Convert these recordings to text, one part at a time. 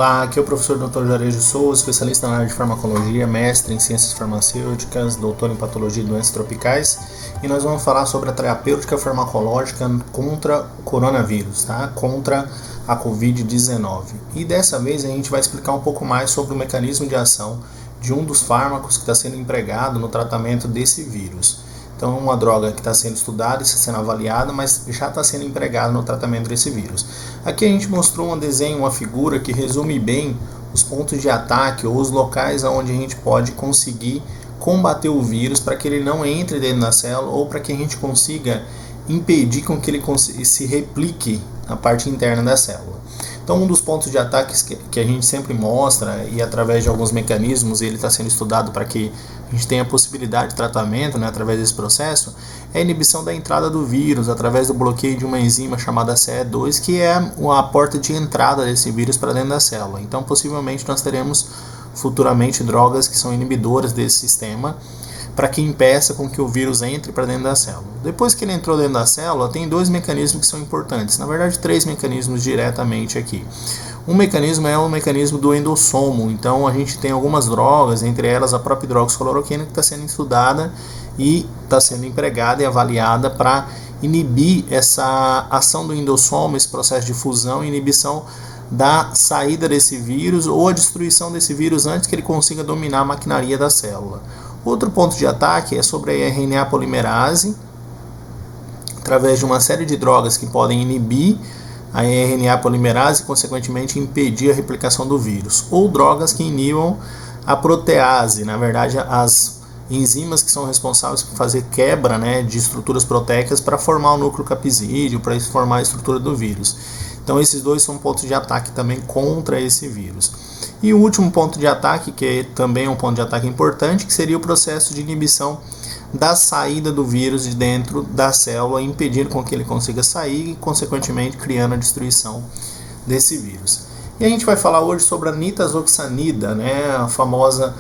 Olá, aqui é o professor Dr. Juarez de Souza, especialista na área de farmacologia, mestre em ciências farmacêuticas, doutor em patologia e doenças tropicais, e nós vamos falar sobre a terapêutica farmacológica contra o coronavírus, tá? Contra a Covid-19. E dessa vez a gente vai explicar um pouco mais sobre o mecanismo de ação de um dos fármacos que está sendo empregado no tratamento desse vírus. Então, uma droga que está sendo estudada e está sendo avaliada, mas já está sendo empregada no tratamento desse vírus. Aqui a gente mostrou um desenho, uma figura que resume bem os pontos de ataque ou os locais onde a gente pode conseguir combater o vírus para que ele não entre dentro da célula ou para que a gente consiga impedir com que ele se replique na parte interna da célula. Então, um dos pontos de ataques que a gente sempre mostra, e através de alguns mecanismos ele está sendo estudado para que a gente tenha a possibilidade de tratamento, né, através desse processo, é a inibição da entrada do vírus através do bloqueio de uma enzima chamada CE2, que é a porta de entrada desse vírus para dentro da célula. Então, possivelmente nós teremos futuramente drogas que são inibidoras desse sistema, para que impeça com que o vírus entre para dentro da célula. Depois que ele entrou dentro da célula, tem dois mecanismos que são importantes, na verdade três mecanismos diretamente aqui. Um mecanismo é o mecanismo do endossomo, então a gente tem algumas drogas, entre elas a própria hidroxicloroquina, que está sendo estudada e está sendo empregada e avaliada para inibir essa ação do endossomo, esse processo de fusão e inibição da saída desse vírus ou a destruição desse vírus antes que ele consiga dominar a maquinaria da célula. Outro ponto de ataque é sobre a RNA polimerase, através de uma série de drogas que podem inibir a RNA polimerase e, consequentemente, impedir a replicação do vírus. Ou drogas que inibam a protease, na verdade, as enzimas que são responsáveis por fazer quebra, né, de estruturas proteicas para formar o núcleo capsídeo, para formar a estrutura do vírus. Então, esses dois são pontos de ataque também contra esse vírus. E o último ponto de ataque, que também é um ponto de ataque importante, que seria o processo de inibição da saída do vírus de dentro da célula, impedindo com que ele consiga sair e, consequentemente, criando a destruição desse vírus. E a gente vai falar hoje sobre a nitazoxanida, né, a famosa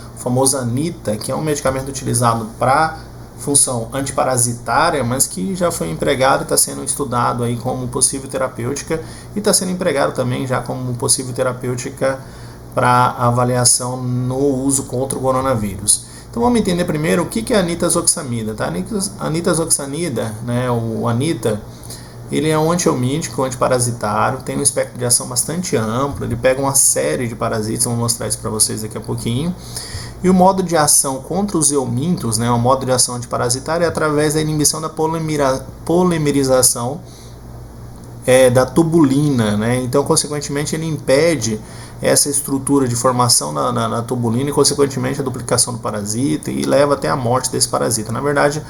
Anita, que é um medicamento utilizado para função antiparasitária, mas que já foi empregado e está sendo estudado aí como possível terapêutica e está sendo empregado também já como possível terapêutica para avaliação no uso contra o coronavírus. Então vamos entender primeiro o que é a nitazoxanida. Tá? A nitazoxanida, né, o Anita, ele é um antihelmíntico, antiparasitário, tem um espectro de ação bastante amplo, ele pega uma série de parasitas, vou mostrar isso para vocês daqui a pouquinho. E o modo de ação contra os helmintos, né, o modo de ação antiparasitário, é através da inibição da polimerização da tubulina, né? Então, consequentemente, ele impede essa estrutura de formação na tubulina e, consequentemente, a duplicação do parasita e leva até a morte desse parasita. Na verdade,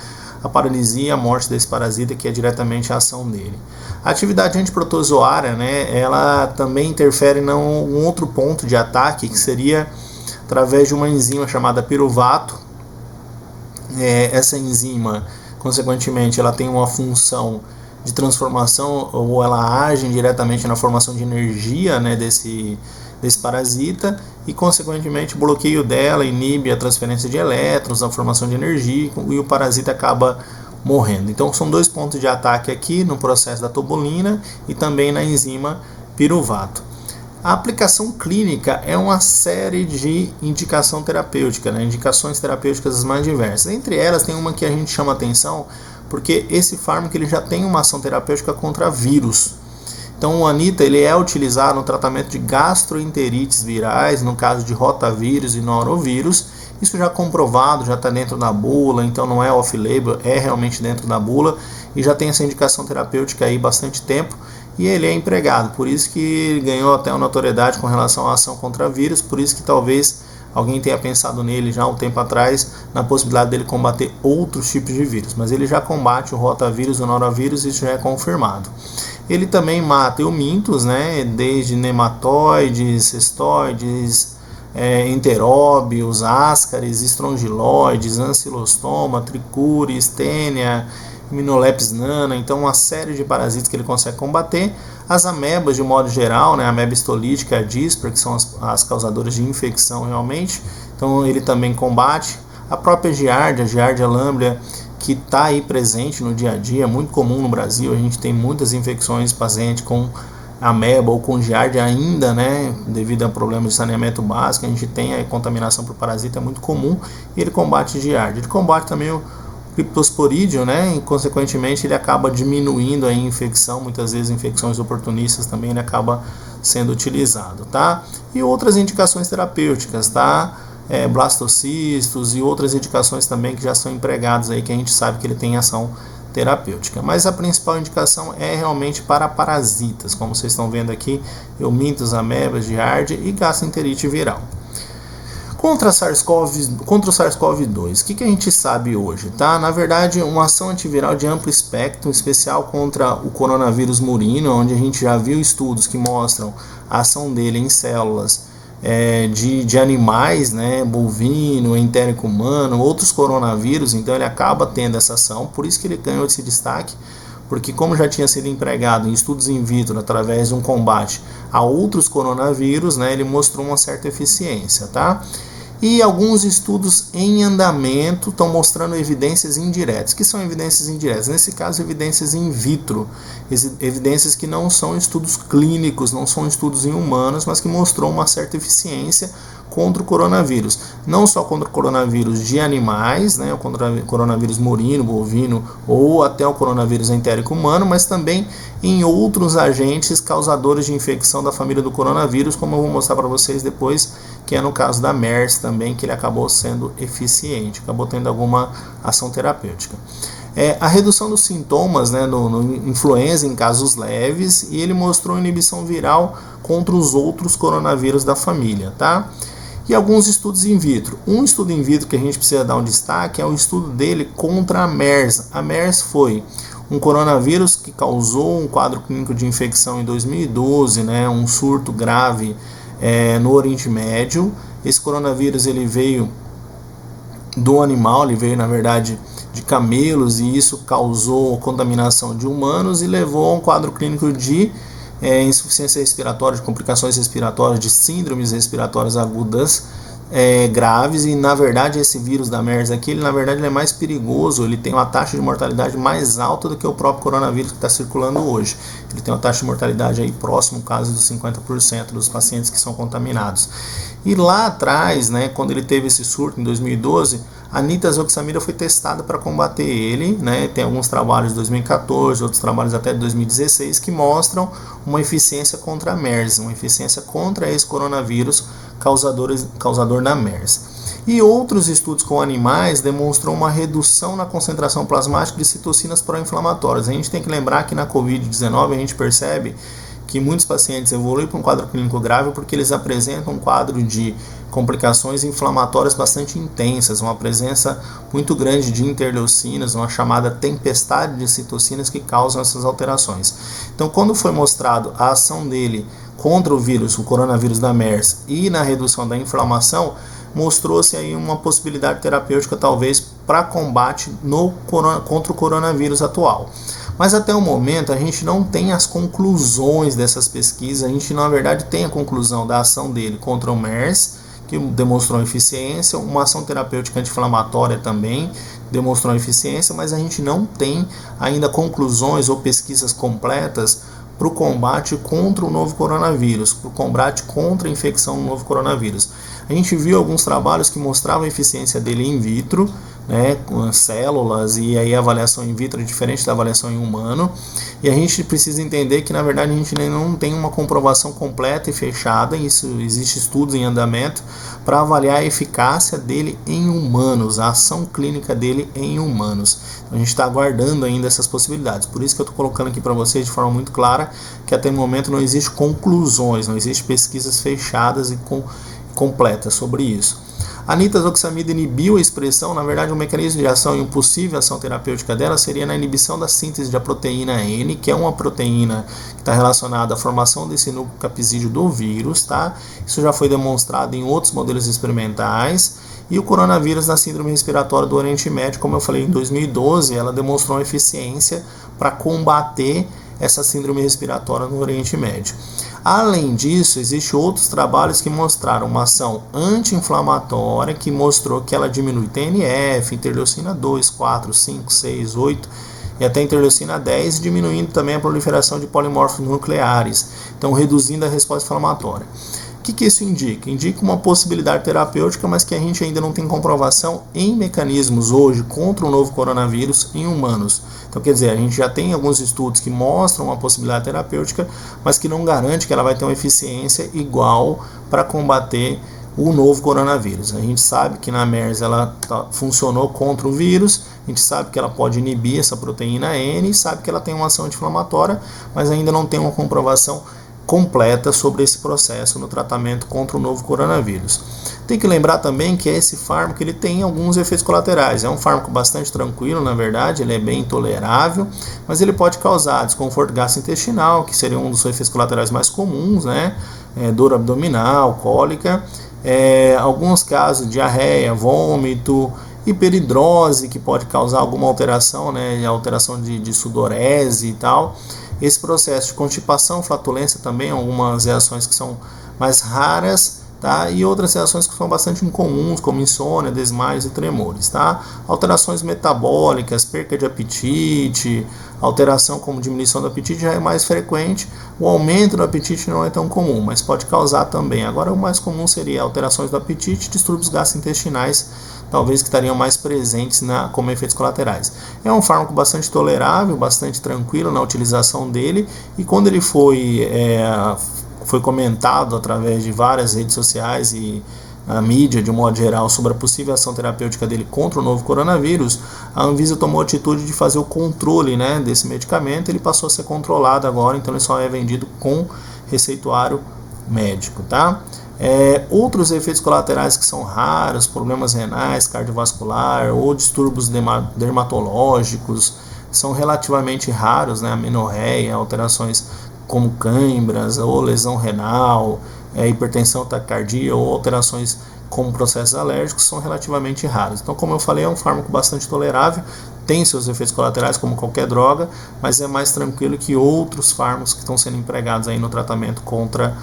a paralisia e a morte desse parasita, que é diretamente a ação dele. A atividade antiprotozoária, né, ela também interfere em um outro ponto de ataque, que seria através de uma enzima chamada piruvato. Essa enzima, consequentemente, ela tem uma função de transformação, ou ela age diretamente na formação de energia, né, desse parasita, e consequentemente o bloqueio dela inibe a transferência de elétrons, a formação de energia, e o parasita acaba morrendo. Então são dois pontos de ataque aqui no processo da tubulina e também na enzima piruvato. A aplicação clínica é uma série de indicação terapêutica, né, indicações terapêuticas as mais diversas. Entre elas tem uma que a gente chama atenção, porque esse fármaco ele já tem uma ação terapêutica contra vírus. Então o Anita ele é utilizado no tratamento de gastroenterites virais, no caso de rotavírus e norovírus. Isso já comprovado, já está dentro da bula, então não é off-label, é realmente dentro da bula e já tem essa indicação terapêutica aí bastante tempo e ele é empregado. Por isso que ganhou até uma notoriedade com relação à ação contra vírus, por isso que talvez alguém tenha pensado nele já há um tempo atrás, na possibilidade dele combater outros tipos de vírus. Mas ele já combate o rotavírus e o norovírus, isso já é confirmado. Ele também mata helmintos, né, desde nematóides, cestoides, enteróbios, ascaris, estrongiloides, ancilostoma, tricúris, tênia, Immunolepis nana, então uma série de parasitas que ele consegue combater. As amebas, de modo geral, né, a ameba histolítica e a disper, que são as causadoras de infecção realmente, então ele também combate. A própria Giardia lamblia, que está aí presente no dia a dia, muito comum no Brasil, a gente tem muitas infecções, pacientes com ameba ou com giardia ainda, né, devido a problemas de saneamento básico, a gente tem a contaminação por parasita, é muito comum, e ele combate giardia. Ele combate também o Cryptosporidium, né, e consequentemente ele acaba diminuindo a infecção, muitas vezes infecções oportunistas também ele acaba sendo utilizado, tá? E outras indicações terapêuticas, tá? Blastocistos e outras indicações também que já são empregadas aí, que a gente sabe que ele tem ação terapêutica, mas a principal indicação é realmente para parasitas, como vocês estão vendo aqui, eumintos, amebas, giardia e gastroenterite viral. Contra o SARS-CoV-2, o que a gente sabe hoje? Tá? Na verdade, uma ação antiviral de amplo espectro, especial contra o coronavírus murino, onde a gente já viu estudos que mostram a ação dele em células de animais, né, bovino, entérico humano, outros coronavírus, então ele acaba tendo essa ação, por isso que ele ganhou esse destaque, porque como já tinha sido empregado em estudos in vitro através de um combate a outros coronavírus, né, ele mostrou uma certa eficiência, tá? E alguns estudos em andamento estão mostrando evidências indiretas. Que são evidências indiretas? Nesse caso, evidências in vitro, evidências que não são estudos clínicos, não são estudos em humanos, mas que mostrou uma certa eficiência contra o coronavírus. Não só contra o coronavírus de animais, né, o coronavírus murino, bovino ou até o coronavírus entérico humano, mas também em outros agentes causadores de infecção da família do coronavírus, como eu vou mostrar para vocês depois, que é no caso da MERS também, que ele acabou sendo eficiente, acabou tendo alguma ação terapêutica. A redução dos sintomas, né, no influenza em casos leves, e ele mostrou inibição viral contra os outros coronavírus da família, tá? E alguns estudos in vitro. Um estudo in vitro que a gente precisa dar um destaque é o estudo dele contra a MERS. A MERS foi um coronavírus que causou um quadro clínico de infecção em 2012, né, um surto grave no Oriente Médio. Esse coronavírus ele veio do animal, ele veio na verdade de camelos, e isso causou contaminação de humanos e levou a um quadro clínico de insuficiência respiratória, de complicações respiratórias, de síndromes respiratórias agudas graves. E na verdade esse vírus da MERS aqui, ele na verdade ele é mais perigoso, ele tem uma taxa de mortalidade mais alta do que o próprio coronavírus que está circulando hoje. Ele tem uma taxa de mortalidade aí próximo, quase dos 50% dos pacientes que são contaminados. E lá atrás, né, quando ele teve esse surto em 2012, a nitazoxamida foi testada para combater ele, né? Tem alguns trabalhos de 2014, outros trabalhos até de 2016 que mostram uma eficiência contra a MERS, uma eficiência contra esse coronavírus causador da MERS. E outros estudos com animais demonstram uma redução na concentração plasmática de citocinas pró-inflamatórias. A gente tem que lembrar que na Covid-19 a gente percebe que muitos pacientes evoluem para um quadro clínico grave porque eles apresentam um quadro de complicações inflamatórias bastante intensas, uma presença muito grande de interleucinas, uma chamada tempestade de citocinas que causam essas alterações. Então, quando foi mostrado a ação dele contra o vírus, o coronavírus da MERS, e na redução da inflamação, mostrou-se aí uma possibilidade terapêutica talvez para combate contra o coronavírus atual. Mas até o momento a gente não tem as conclusões dessas pesquisas, a gente na verdade tem a conclusão da ação dele contra o MERS, que demonstrou eficiência, uma ação terapêutica anti-inflamatória também demonstrou eficiência, mas a gente não tem ainda conclusões ou pesquisas completas para o combate contra o novo coronavírus, para o combate contra a infecção do novo coronavírus. A gente viu alguns trabalhos que mostravam a eficiência dele in vitro, né, com células, e aí a avaliação in vitro é diferente da avaliação em humano, e a gente precisa entender que na verdade a gente não tem uma comprovação completa e fechada, isso existe estudos em andamento para avaliar a eficácia dele em humanos, a ação clínica dele em humanos. Então, a gente está aguardando ainda essas possibilidades, por isso que eu estou colocando aqui para vocês de forma muito clara que até o momento não existe conclusões, não existe pesquisas fechadas e completas sobre isso. A nitazoxamida inibiu a expressão, na verdade o mecanismo de ação e uma possível ação terapêutica dela seria na inibição da síntese da proteína N, que é uma proteína que está relacionada à formação desse núcleo capsídeo do vírus, tá? Isso já foi demonstrado em outros modelos experimentais. E o coronavírus na síndrome respiratória do Oriente Médio, como eu falei, em 2012, ela demonstrou uma eficiência para combater essa síndrome respiratória no Oriente Médio. Além disso, existem outros trabalhos que mostraram uma ação anti-inflamatória, que mostrou que ela diminui TNF, interleucina 2, 4, 5, 6, 8 e até interleucina 10, diminuindo também a proliferação de polimorfos nucleares, então reduzindo a resposta inflamatória. O que isso indica? Indica uma possibilidade terapêutica, mas que a gente ainda não tem comprovação em mecanismos hoje contra o novo coronavírus em humanos. Então, quer dizer, a gente já tem alguns estudos que mostram uma possibilidade terapêutica, mas que não garante que ela vai ter uma eficiência igual para combater o novo coronavírus. A gente sabe que na MERS ela funcionou contra o vírus, a gente sabe que ela pode inibir essa proteína N e sabe que ela tem uma ação anti-inflamatória, mas ainda não tem uma comprovação completa sobre esse processo no tratamento contra o novo coronavírus. Tem que lembrar também que esse fármaco ele tem alguns efeitos colaterais. É um fármaco bastante tranquilo, na verdade, ele é bem tolerável, mas ele pode causar desconforto gastrointestinal, que seria um dos efeitos colaterais mais comuns, né? Dor abdominal, cólica, alguns casos de diarreia, vômito, hiperidrose, que pode causar alguma alteração, né? Alteração de sudorese e tal. Esse processo de constipação, flatulência também, algumas reações que são mais raras, tá? E outras reações que são bastante incomuns, como insônia, desmaios e tremores, tá? Alterações metabólicas, perca de apetite, alteração como diminuição do apetite já é mais frequente, o aumento do apetite não é tão comum, mas pode causar também. Agora o mais comum seria alterações do apetite, distúrbios gastrointestinais, talvez que estariam mais presentes como efeitos colaterais. É um fármaco bastante tolerável, bastante tranquilo na utilização dele, e quando ele foi comentado através de várias redes sociais e a mídia, de um modo geral, sobre a possível ação terapêutica dele contra o novo coronavírus, a Anvisa tomou a atitude de fazer o controle, né, desse medicamento. Ele passou a ser controlado agora, então ele só é vendido com receituário médico, tá? Outros efeitos colaterais que são raros, problemas renais, cardiovascular ou distúrbios dermatológicos, são relativamente raros, né? Amenorreia, alterações como câimbras ou lesão renal, hipertensão, taquicardia ou alterações como processos alérgicos são relativamente raros. Então, como eu falei, é um fármaco bastante tolerável, tem seus efeitos colaterais como qualquer droga, mas é mais tranquilo que outros fármacos que estão sendo empregados aí no tratamento contra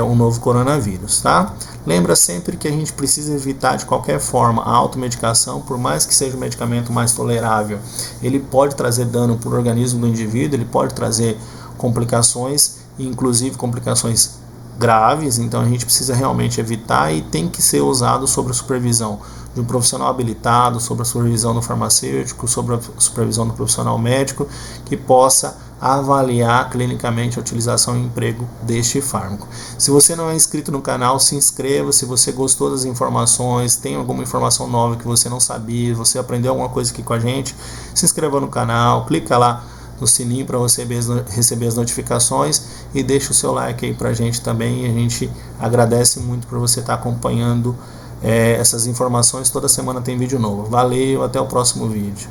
o novo coronavírus, tá? Lembra sempre que a gente precisa evitar de qualquer forma a automedicação, por mais que seja um medicamento mais tolerável, ele pode trazer dano para o organismo do indivíduo, ele pode trazer complicações, inclusive complicações graves, então a gente precisa realmente evitar e tem que ser usado sob a supervisão de um profissional habilitado, sob a supervisão do farmacêutico, sob a supervisão do profissional médico, que possa avaliar clinicamente a utilização e emprego deste fármaco. Se você não é inscrito no canal, se inscreva. Se você gostou das informações, tem alguma informação nova que você não sabia, você aprendeu alguma coisa aqui com a gente, se inscreva no canal, clica lá no sininho para você receber as notificações e deixa o seu like aí pra gente também. A gente agradece muito por você estar acompanhando essas informações. Toda semana tem vídeo novo. Valeu, até o próximo vídeo.